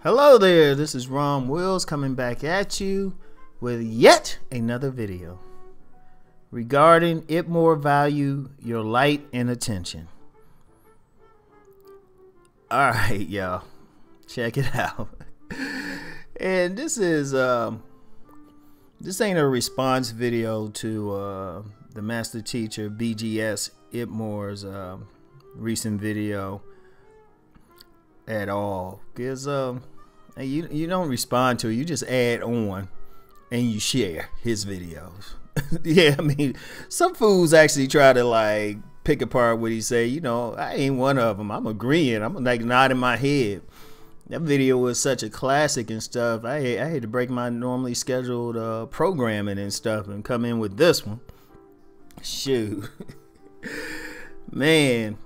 Hello there, this is Ron Wills coming back at you with yet another video regarding IBMOR value, your light and attention. Alright, y'all, check it out. And this is this ain't a response video to the master teacher BGS IBMOR's recent video at all, because you don't respond to it, you just add on and you share his videos. Yeah, I mean, some fools actually try to like pick apart what he say. You know, I ain't one of them. I'm agreeing. I'm like nodding my head. That video was such a classic and stuff. I had to break my normally scheduled programming and stuff and come in with this one. Shoot. Man,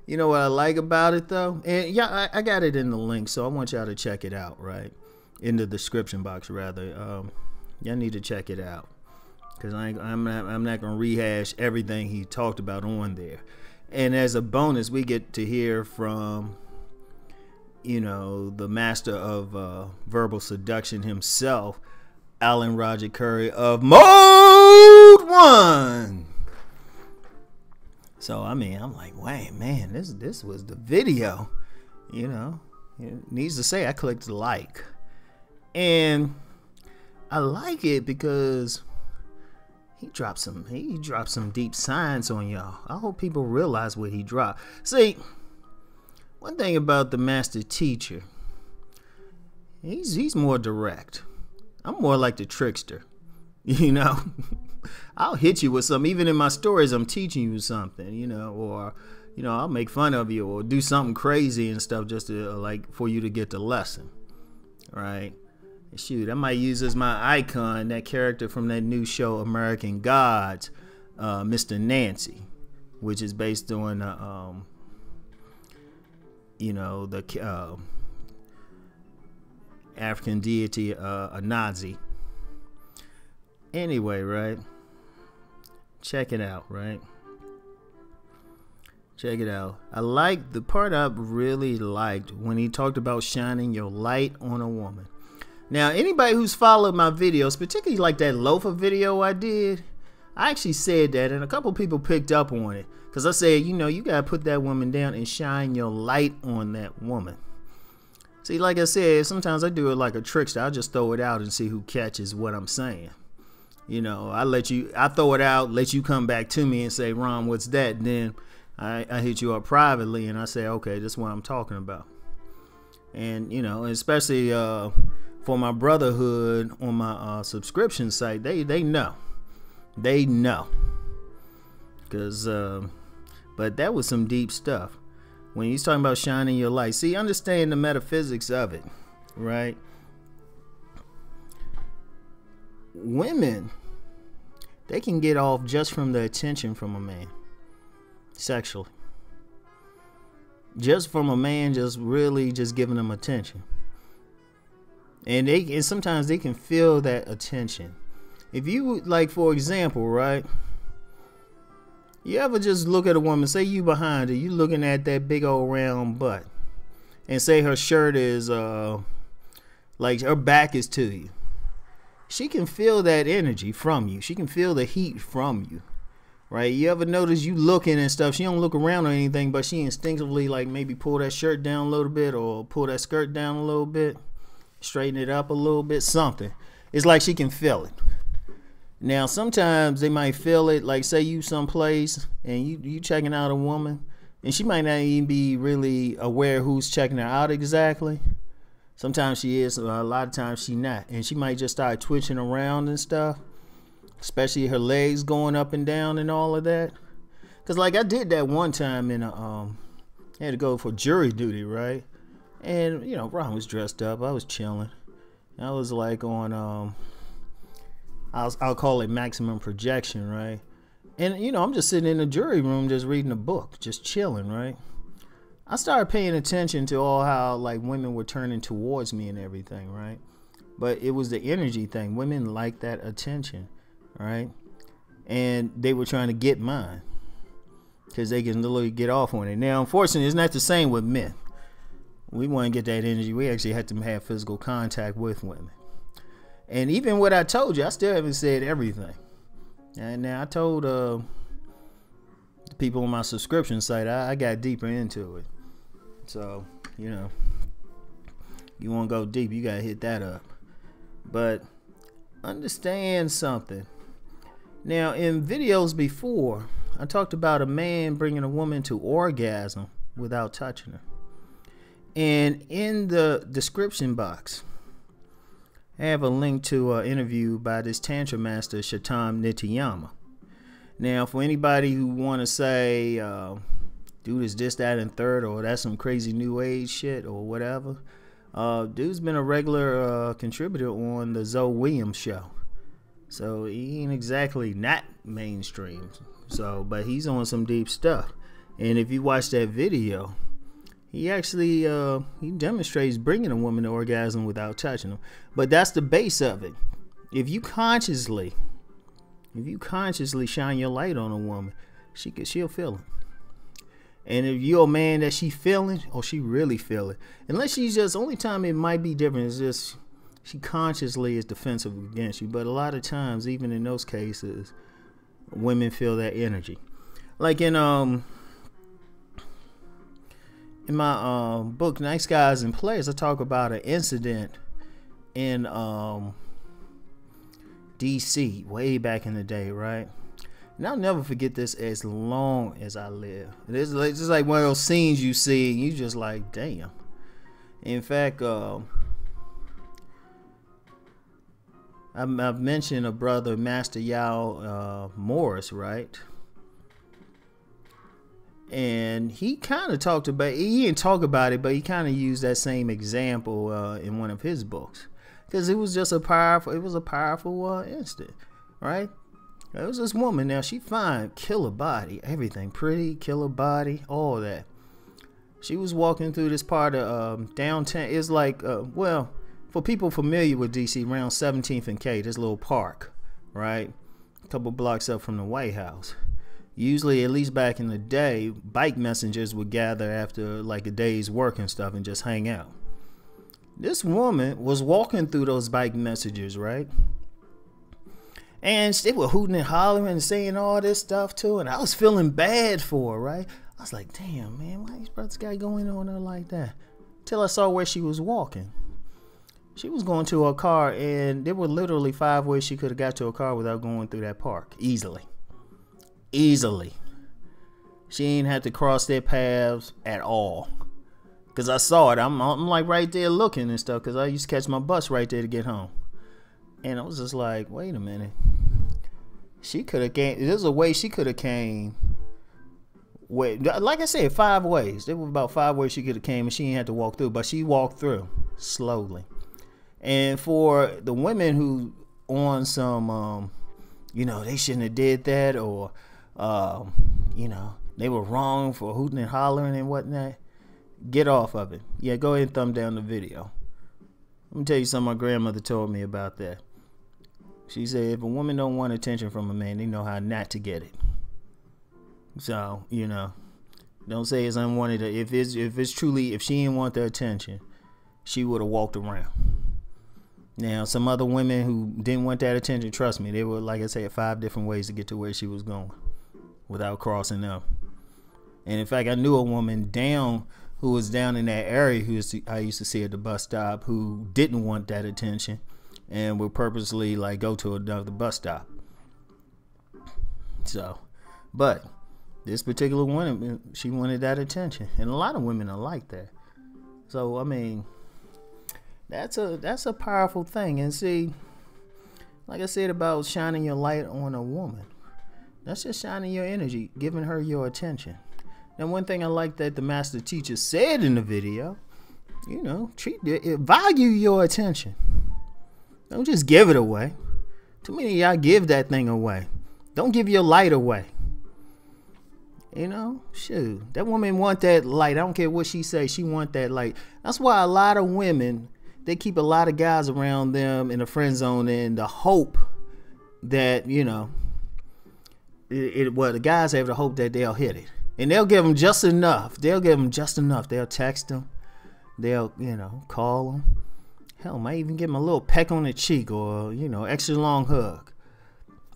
you know what I like about it though? And yeah, I got it in the link, so I want y'all to check it out, right? In the description box, rather. Y'all need to check it out, because I'm not gonna rehash everything he talked about on there. And as a bonus, we get to hear from, you know, the master of verbal seduction himself, Alan Roger Curry of Mode 1. So I mean, I'm like, wait, man, this was the video, you know. It needs to say I clicked like, and I like it because he dropped some deep science on y'all. I hope people realize what he dropped. See, one thing about the master teacher, he's more direct. I'm more like the trickster, you know. I'll hit you with something. Even in my stories, I'm teaching you something, you know, or, you know, I'll make fun of you or do something crazy and stuff just to, like, for you to get the lesson, right? Shoot, I might use as my icon that character from that new show, American Gods, Mr. Nancy, which is based on, you know, the African deity, a Nazi. Anyway, right? Check it out, right? Check it out. I like the part I really liked when he talked about shining your light on a woman. Now, anybody who's followed my videos, particularly like that loafer video I did, I actually said that, and a couple people picked up on it, because I said, you know, you gotta put that woman down and shine your light on that woman. See, like I said, sometimes I do it like a trickster. I'll just throw it out and see who catches what I'm saying. You know, I throw it out, let you come back to me and say, Ron, what's that? And then I hit you up privately and I say, okay, this is what I'm talking about. And, you know, especially for my brotherhood on my subscription site, they know. They know. Because, but that was some deep stuff. When he's talking about shining your light. See, understand the metaphysics of it, right? Women, they can get off just from the attention from a man sexually, just from a man just really just giving them attention, and sometimes they can feel that attention. If you, like, for example, right, you ever just look at a woman, say you behind her, you looking at that big old round butt, and say her shirt is like her back is to you. She can feel that energy from you. She can feel the heat from you, right? You ever notice you looking and stuff, she don't look around or anything, but she instinctively like maybe pull that shirt down a little bit or pull that skirt down a little bit, straighten it up a little bit, something. It's like she can feel it. Now, sometimes they might feel it, like say you someplace and you checking out a woman and she might not even be really aware who's checking her out exactly. Sometimes she is, a lot of times she not, and she might just start twitching around and stuff, especially her legs going up and down and all of that. Cause like I did that one time in a I had to go for jury duty, right? And you know, Ron was dressed up, I was chilling. I was like on I'll call it maximum projection, right? And you know, I'm just sitting in the jury room just reading a book, just chilling, right? I started paying attention to all how like women were turning towards me and everything, right? But it was the energy thing. Women like that attention, right? And they were trying to get mine because they can literally get off on it. Now, unfortunately, it's not the same with men. we want to get that energy, we actually have to have physical contact with women. And even what I told you, I still haven't said everything. And now I told the people on my subscription site, I got deeper into it. So, you know, you want to go deep, you got to hit that up. But understand something. Now, in videos before, I talked about a man bringing a woman to orgasm without touching her. And in the description box, I have a link to an interview by this Tantra master, Shantam Nityama. Now, for anybody who want to say, dude is this, that, and third, or that's some crazy new age shit, or whatever, dude's been a regular contributor on the Zoe Williams show. So he ain't exactly not mainstream. So, but he's on some deep stuff. And if you watch that video, he actually he demonstrates bringing a woman to orgasm without touching them. But that's the base of it. If you consciously shine your light on a woman, she'll feel it. And if you're a man that she feeling, or she really feel it. Unless she's just, only time it might be different is just she consciously is defensive against you. But a lot of times, even in those cases, women feel that energy. Like in my book, Nice Guys and Players, I talk about an incident in DC way back in the day, right? And I'll never forget this as long as I live. It's just like one of those scenes you see and you just like, damn. In fact, I've mentioned a brother, Master Yao Morris, right? And he kind of talked about, he didn't talk about it, but he kind of used that same example in one of his books, because it was just a powerful instant, right? It was this woman. Now she fine, killer body, everything, pretty, killer body, all that. She was walking through this part of downtown. It's like, well, for people familiar with DC, around 17th and K, this little park, right? A couple blocks up from the White House. Usually, at least back in the day, bike messengers would gather after like a day's work and stuff and just hang out. This woman was walking through those bike messengers, right? And they were hooting and hollering and saying all this stuff too. And I was feeling bad for her, right? I was like, damn, man, why these brothers got going on there like that? Till I saw where she was walking. She was going to her car, and there were literally 5 ways she could have got to her car without going through that park. Easily. She ain't had to cross their paths at all. Because I saw it. I'm like right there looking and stuff, because I used to catch my bus right there to get home. And I was just like, wait a minute. She could have came. There's a way she could have came. Wait, like I said, 5 ways. There were about 5 ways she could have came, and she ain't had to walk through. But she walked through slowly. And for the women who on some, you know, they shouldn't have did that, or, you know, they were wrong for hooting and hollering and whatnot, get off of it. Yeah, go ahead and thumb down the video. Let me tell you something my grandmother told me about that. She said, if a woman don't want attention from a man, they know how not to get it. So, you know, don't say it's unwanted. If it's truly, if she didn't want the attention, she would have walked around. Now, some other women who didn't want that attention, trust me, they were, like I said, 5 different ways to get to where she was going without crossing up. And in fact, I knew a woman who was down in that area I used to see at the bus stop, who didn't want that attention and would purposely like go to another bus stop. So, but this particular woman, she wanted that attention, and a lot of women are like that. So, I mean, that's a powerful thing. And see, like I said about shining your light on a woman, that's just shining your energy, giving her your attention. Now, one thing I like that the master teacher said in the video, you know, value your attention. Don't just give it away. Too many of y'all give that thing away. Don't give your light away. You know, shoot, that woman want that light. I don't care what she say, she want that light. That's why a lot of women, they keep a lot of guys around them in the friend zone in the hope that, you know, the guys have the hope that they'll hit it. And they'll give them just enough. They'll give them just enough. They'll text them. they'll, call them. Hell, might even give them a little peck on the cheek or, extra long hug.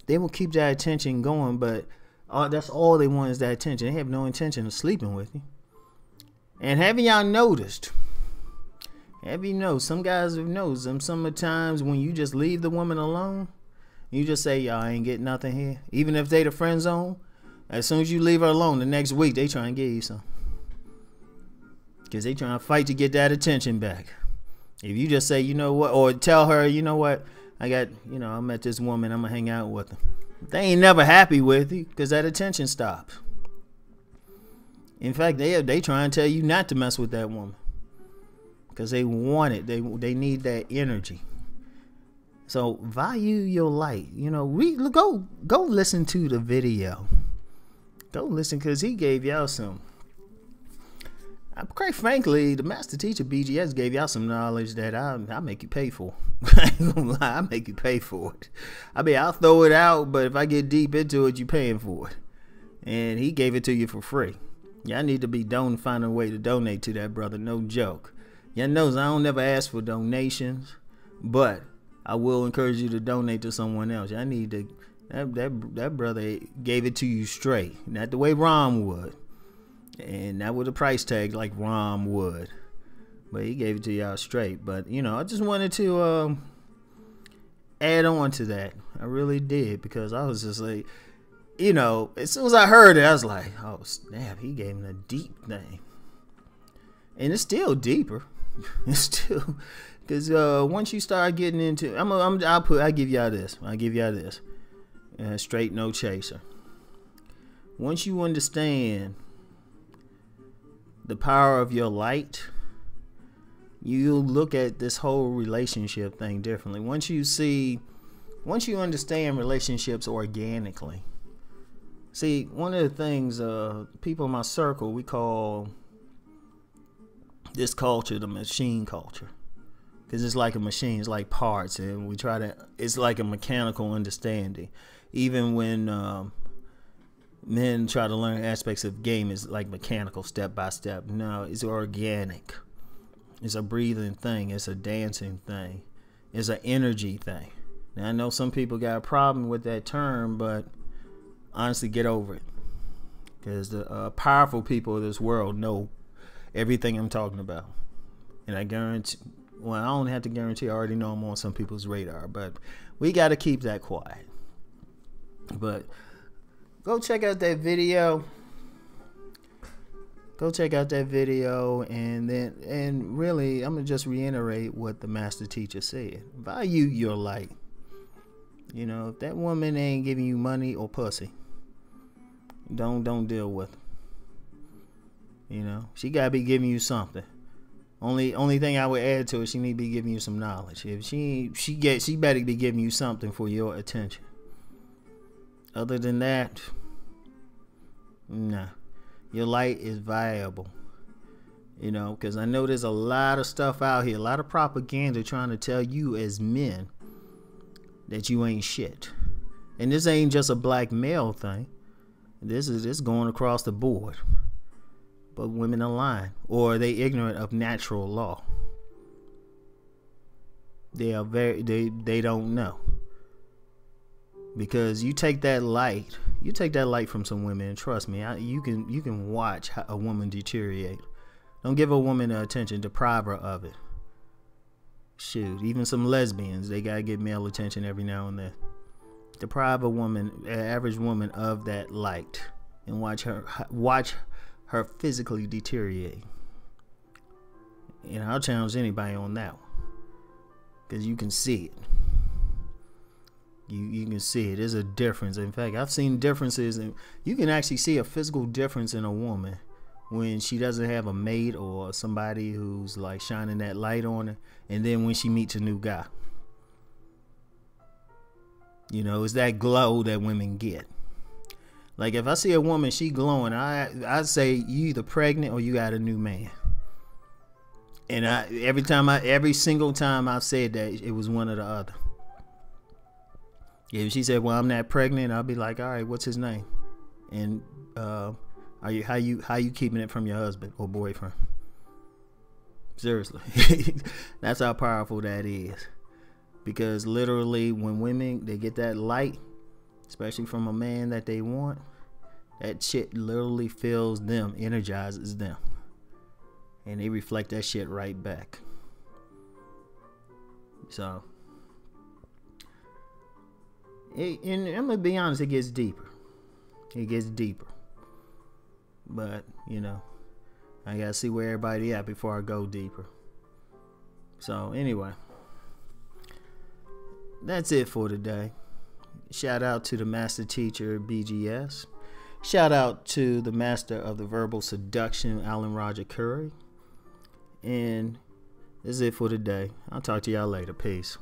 They will keep that attention going, but that's all they want is that attention. They have no intention of sleeping with you. And haven't y'all noticed? Have you noticed? Some guys have noticed them. Some of the times when you just leave the woman alone, you just say, y'all ain't getting nothing here. Even if they the friend zone, as soon as you leave her alone, the next week they try and give you some. Because they trying to fight to get that attention back. If you just say, you know what, or tell her, you know what, I met this woman, I'm going to hang out with her. They ain't never happy with you because that attention stops. In fact, they try and tell you not to mess with that woman because they want it. They need that energy. So value your light. Go listen to the video. Go listen because he gave y'all some. Quite frankly, the master teacher BGS gave y'all some knowledge that I make you pay for. I ain't gonna lie, I make you pay for it. I mean, I'll throw it out, but if I get deep into it, you paying for it. And he gave it to you for free. Y'all need to be find a way to donate to that brother. No joke. Y'all knows I don't never ask for donations, but I will encourage you to donate to someone else. Y'all need to. That brother gave it to you straight, not the way Rom would. And not with a price tag like Rom would. But he gave it to y'all straight. But, I just wanted to add on to that. I really did. Because I was just like, as soon as I heard it, I was like, oh, snap. He gave him a deep thing. And it's still deeper. It's still. Because once you start getting into. I'll give y'all this. I'll give y'all this. Straight no chaser. Once you understand the power of your light, you'll look at this whole relationship thing differently. Once you understand relationships organically. See, one of the things people in my circle, we call this culture the machine culture. Because it's like a machine, it's like parts, and it's like a mechanical understanding. Even when men try to learn aspects of game is like mechanical, step by step. No, it's organic. It's a breathing thing. It's a dancing thing. It's an energy thing. Now, I know some people got a problem with that term, but honestly, get over it. Because the powerful people of this world know everything I'm talking about. And I guarantee, well, I don't have to guarantee, I already know I'm on some people's radar, but we got to keep that quiet. But go check out that video. And really, I'm gonna just reiterate what the master teacher said. Value your light. If that woman ain't giving you money or pussy, don't deal with her. She gotta be giving you something. Only thing I would add to it, she need to be giving you some knowledge. If she better be giving you something for your attention. Other than that, nah. Your light is viable. Because I know there's a lot of stuff out here, a lot of propaganda trying to tell you as men that you ain't shit. And this ain't just a black male thing. This is going across the board. But women are lying, or they ignorant of natural law. They don't know. Because you take that light from some women, and trust me, you can watch a woman deteriorate. Don't give a woman attention, deprive her of it. Shoot, even some lesbians, they gotta get male attention every now and then. Deprive an average woman of that light, and watch her physically deteriorate. I'll challenge anybody on that one, because you can see it. You can see it. There's a difference. In fact, I've seen differences, and you can actually see a physical difference in a woman when she doesn't have a mate or somebody who's like shining that light on her, and then when she meets a new guy. It's that glow that women get. Like if I see a woman, she glowing, I say you either pregnant or you got a new man. And every single time I've said that, it was one or the other. If she said, "Well, I'm not pregnant," I'll be like, "All right, what's his name? And how you keeping it from your husband or boyfriend?" Seriously. That's how powerful that is. Because literally when women, they get that light, especially from a man that they want, that shit literally fills them, energizes them. And they reflect that shit right back. So, and I'm going to be honest, it gets deeper. It gets deeper. But, you know, I got to see where everybody at before I go deeper. So, anyway. That's it for today. Shout out to the master teacher, BGS. Shout out to the master of the verbal seduction, Alan Roger Curry. And that's it for today. I'll talk to y'all later. Peace.